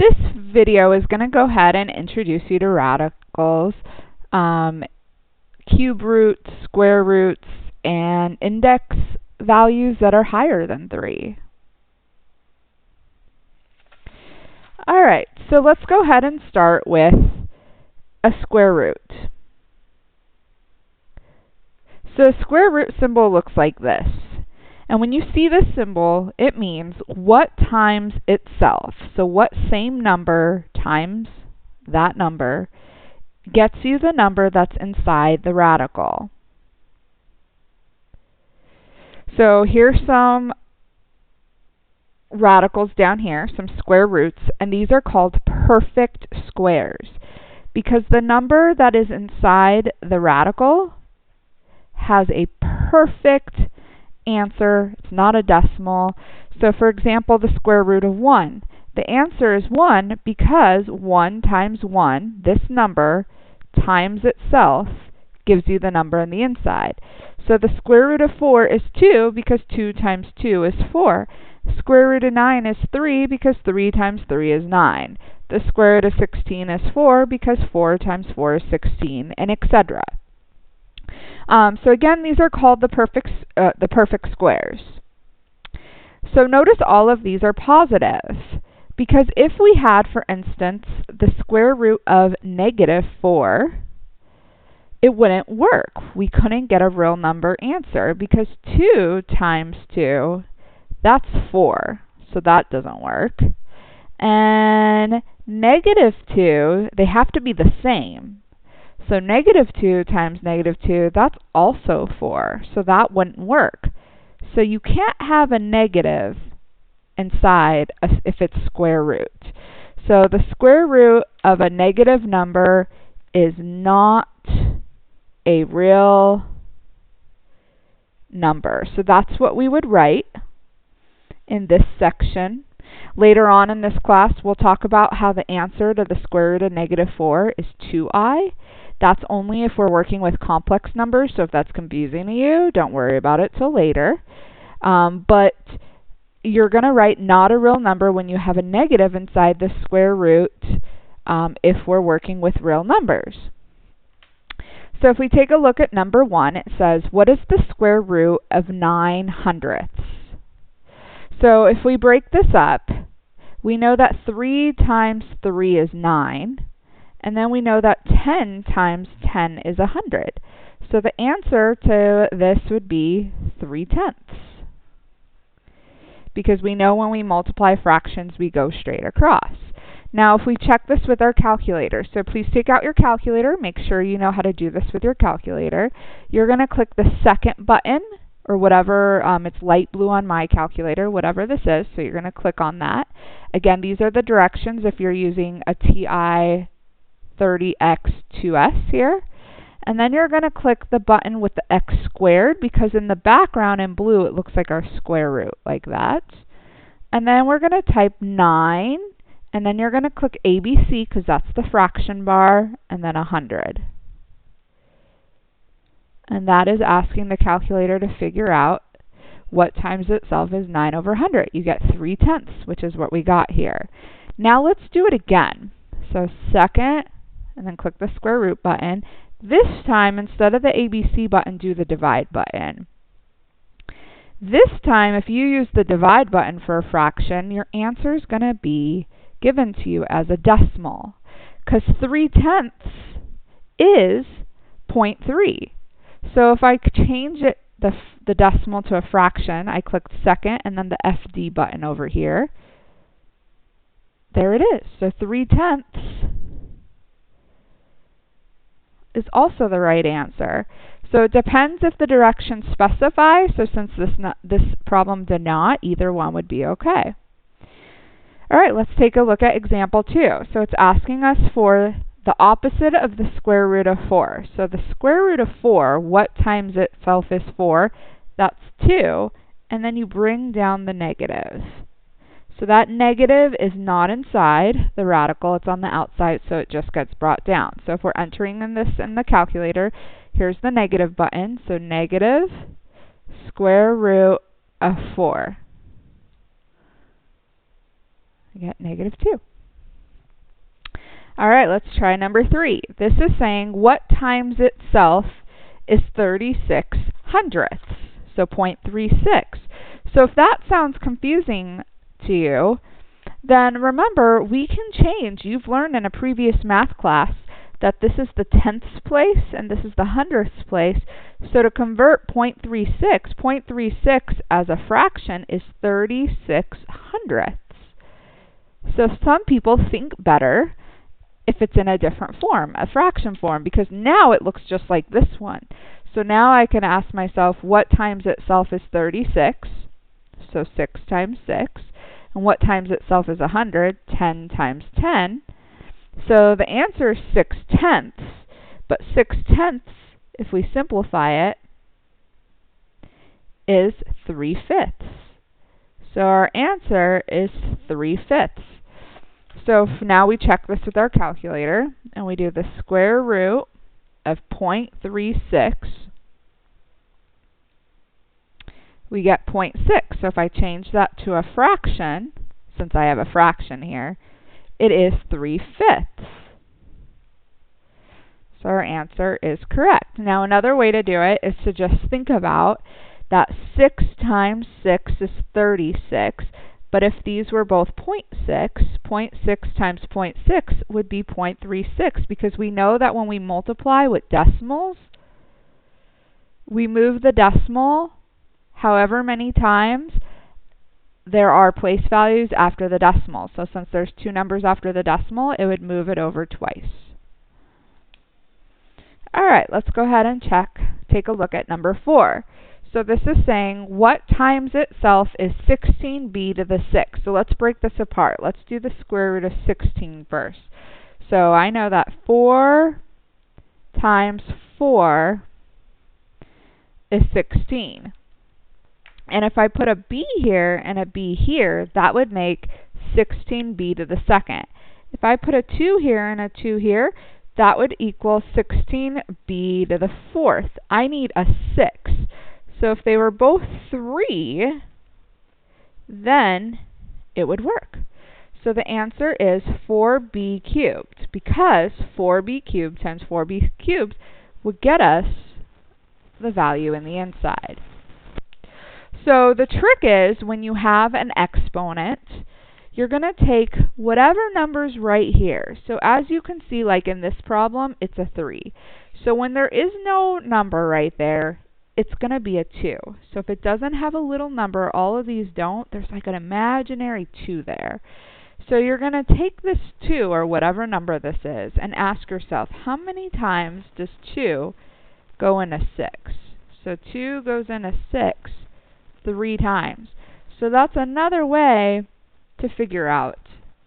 This video is going to go ahead and introduce you to radicals, cube roots, square roots, and index values that are higher than 3. Alright, so let's go ahead and start with a square root. So a square root symbol looks like this. And when you see this symbol, it means what times itself. So what same number times that number gets you the number that's inside the radical. So here's some radicals down here, some square roots, and these are called perfect squares because the number that is inside the radical has a perfect answer. It's not a decimal. So for example, the square root of 1. The answer is 1 because 1 times 1, this number, times itself, gives you the number on the inside. So the square root of 4 is 2 because 2 times 2 is 4. Square root of 9 is 3 because 3 times 3 is 9. The square root of 16 is 4 because 4 times 4 is 16, and etc. So again, these are called the perfect squares. So notice all of these are positive because if we had, for instance, the square root of -4, it wouldn't work. We couldn't get a real number answer because 2 times 2, that's 4. So that doesn't work. And -2, they have to be the same. So -2 times -2, that's also 4. So that wouldn't work. So you can't have a negative inside if it's square root. So the square root of a negative number is not a real number. So that's what we would write in this section. Later on in this class, we'll talk about how the answer to the square root of -4 is 2i. That's only if we're working with complex numbers, so if that's confusing to you, don't worry about it till later. But you're going to write not a real number when you have a negative inside the square root if we're working with real numbers. So if we take a look at number 1, it says, what is the square root of 9 hundredths? So if we break this up, we know that 3 times 3 is 9. And then we know that 10 times 10 is 100. So the answer to this would be 3/10. Because we know when we multiply fractions, we go straight across. Now if we check this with our calculator, so please take out your calculator, make sure you know how to do this with your calculator. You're going to click the second button, or whatever, it's light blue on my calculator, whatever this is, so you're going to click on that. Again, these are the directions if you're using a TI 30x2s here. And then you're going to click the button with the x squared because in the background in blue it looks like our square root, like that. And then we're going to type 9, and then you're going to click ABC because that's the fraction bar, and then 100. And that is asking the calculator to figure out what times itself is 9 over 100. You get 3/10, which is what we got here. Now let's do it again. So second, and then click the square root button. This time, instead of the ABC button, do the divide button. This time, if you use the divide button for a fraction, your answer is going to be given to you as a decimal, because 3/10 is 0.3. So if I change it, the decimal to a fraction, I click second and then the FD button over here. There it is. So 3/10 is also the right answer. So it depends if the directions specify. So since this problem did not, either one would be okay. All right, let's take a look at example 2. So it's asking us for the opposite of the square root of 4. So the square root of 4, what times itself is 4? That's 2. And then you bring down the negative. So that negative is not inside the radical, it's on the outside, so it just gets brought down. So if we're entering this in the calculator, here's the negative button. So negative square root of 4. I get -2. All right, let's try number 3. This is saying what times itself is 36 hundredths, so 0.36. So if that sounds confusing to you, then remember we can change. You've learned in a previous math class that this is the tenths place and this is the hundredths place. So to convert 0.36 as a fraction is 36 hundredths. So some people think better if it's in a different form, a fraction form, because now it looks just like this one. So now I can ask myself what times itself is 36, so 6 times 6, and what times itself is 100, 10 times 10. So the answer is 6 tenths, but 6 tenths, if we simplify it, is 3/5. So our answer is 3/5. So now we check this with our calculator, and we do the square root of 0.36. We get 0.6. So if I change that to a fraction, since I have a fraction here, it is 3/5. So our answer is correct. Now another way to do it is to just think about that 6 times 6 is 36. But if these were both 0.6 times 0.6 would be 0.36, because we know that when we multiply with decimals, we move the decimal however many times there are place values after the decimal. So since there's 2 numbers after the decimal, it would move it over twice. All right, let's go ahead and take a look at number 4. So this is saying what times itself is 16b to the 6. So let's break this apart. Let's do the square root of 16 first. So I know that 4 times 4 is 16. And if I put a b here and a b here, that would make 16b to the 2nd. If I put a 2 here and a 2 here, that would equal 16b to the 4th. I need a 6. So if they were both 3, then it would work. So the answer is 4b cubed, because 4b cubed times 4b cubed would get us the value in the inside. So the trick is when you have an exponent, you're going to take whatever number's right here. So as you can see, like in this problem, it's a 3. So when there is no number right there, it's going to be a 2. So if it doesn't have a little number, all of these don't, there's like an imaginary 2 there. So you're going to take this 2, or whatever number this is, and ask yourself, how many times does 2 go in a 6? So 2 goes in a 6 3 times. So that's another way to figure out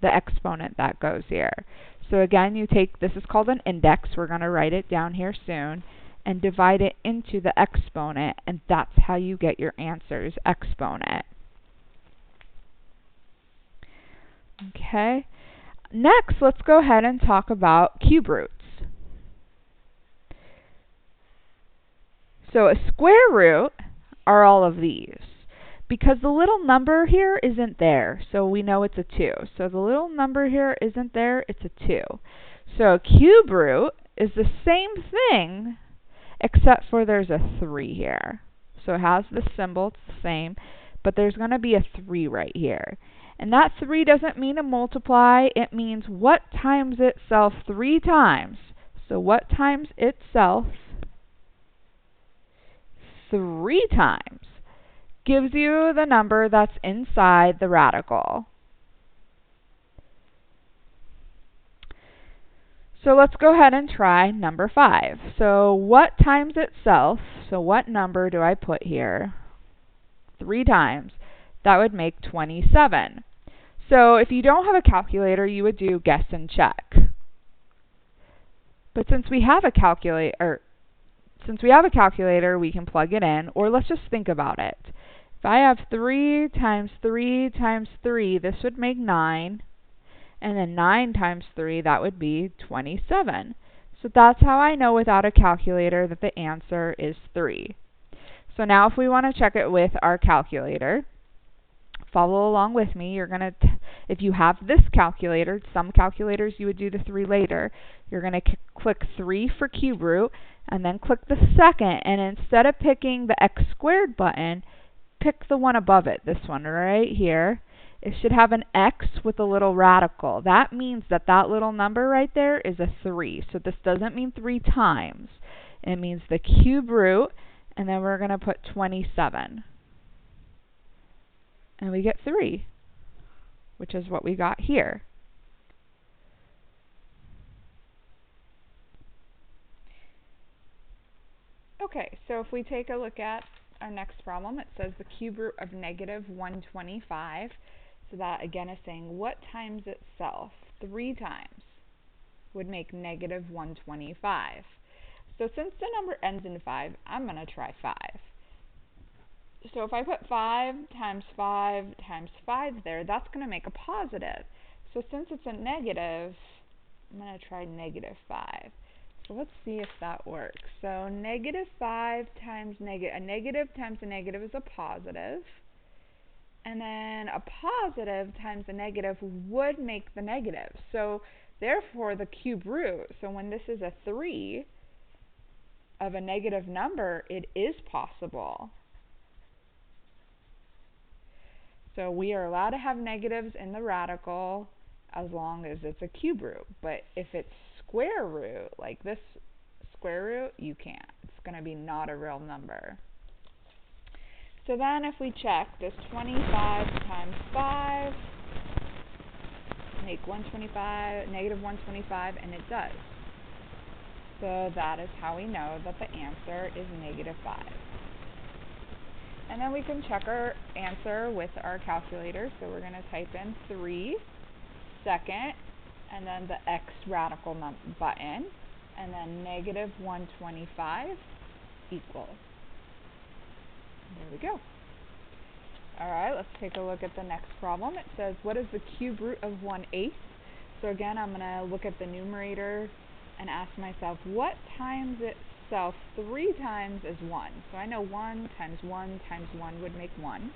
the exponent that goes here. So again, you take, this is called an index, we're going to write it down here soon, and divide it into the exponent, and that's how you get your answer's exponent. Okay, next let's go ahead and talk about cube roots. So a square root are all of these, because the little number here isn't there, so we know it's a 2. So the little number here isn't there, it's a 2. So a cube root is the same thing, except for there's a 3 here. So it has the symbol, it's the same, but there's going to be a 3 right here. And that 3 doesn't mean a multiply, it means what times itself 3 times. So what times itself 3 times gives you the number that's inside the radical. So let's go ahead and try number 5. So what times itself, so what number do I put here? 3 times. That would make 27. So if you don't have a calculator, you would do guess and check. But since we have a calculator, we can plug it in, or let's just think about it. If I have 3 times 3 times 3, this would make 9. And then 9 times 3, that would be 27. So that's how I know without a calculator that the answer is 3. So now if we want to check it with our calculator, follow along with me. If you have this calculator, some calculators you would do the 3 later. You're going to click 3 for cube root, and then click the second, and instead of picking the x squared button, pick the one above it, this one right here. It should have an x with a little radical. That means that that little number right there is a 3. So this doesn't mean 3 times. It means the cube root, and then we're going to put 27. And we get 3, which is what we got here. Okay, so if we take a look at our next problem, it says the cube root of negative 125. So that again is saying what times itself 3 times would make negative 125. So since the number ends in 5, I'm going to try 5. So if I put 5 times 5 times 5 there, that's going to make a positive. So since it's a negative, I'm going to try negative 5. So let's see if that works. So negative 5 times a negative times a negative is a positive. And then a positive times a negative would make the negative. So therefore the cube root, so when this is a 3 of a negative number, it is possible. So we are allowed to have negatives in the radical as long as it's a cube root. But if it's square root, like this square root, you can't. It's going to be not a real number. So then if we check this 25 times 5, make 125, negative 125, and it does. So that is how we know that the answer is negative 5. And then we can check our answer with our calculator. So we're going to type in 3, second, and then the x radical button, and then negative 125 equals. There we go. Alright, let's take a look at the next problem. It says, what is the cube root of 1/8? So again, I'm going to look at the numerator and ask myself, what times itself 3 times is 1? So I know 1 times 1 times 1 would make 1.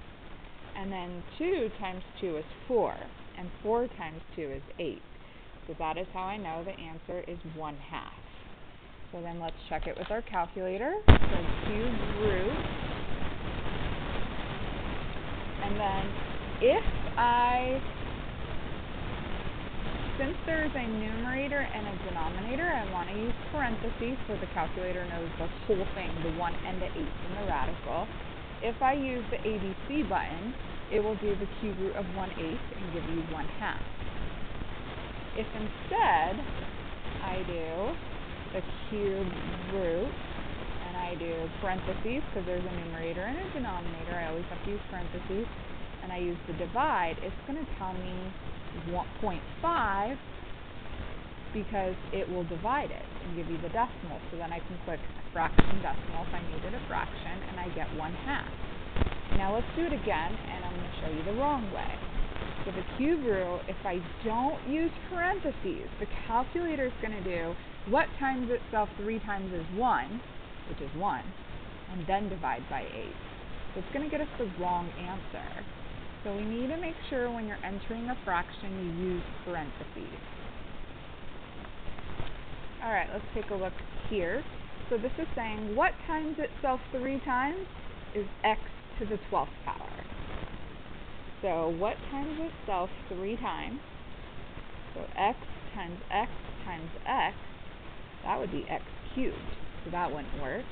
And then 2 times 2 is 4. And 4 times 2 is 8. So that is how I know the answer is 1/2. So then let's check it with our calculator. So cube root. And then since there's a numerator and a denominator, I want to use parentheses so the calculator knows the whole thing, the 1 and the 8 in the radical. If I use the ABC button, it will do the cube root of 1/8 and give you 1/2. If instead I do the cube root and I do parentheses because there's a numerator and a denominator, I always have to use parentheses, and I use the divide, it's going to tell me 0.5 because it will divide it and give you the decimal. So then I can click fraction decimal if I needed a fraction, and I get 1/2. Now let's do it again, and I'm going to show you the wrong way. So the cube root, if I don't use parentheses, the calculator is going to do what times itself 3 times is 1, which is 1, and then divide by 8. So it's going to get us the wrong answer. So we need to make sure when you're entering a fraction you use parentheses. Alright, let's take a look here. So this is saying what times itself 3 times is x to the 12th power. So what times itself 3 times? So x times x times x, that would be x cubed. So that wouldn't work.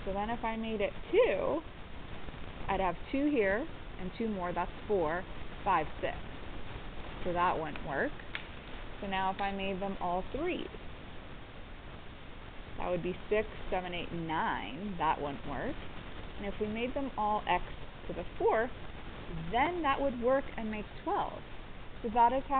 So then if I made it 2, I'd have 2 here and 2 more, that's 4, 5, 6. So that wouldn't work. So now if I made them all 3s, that would be 6, 7, 8, 9. That wouldn't work. And if we made them all x to the 4th, then that would work and make 12. So that is how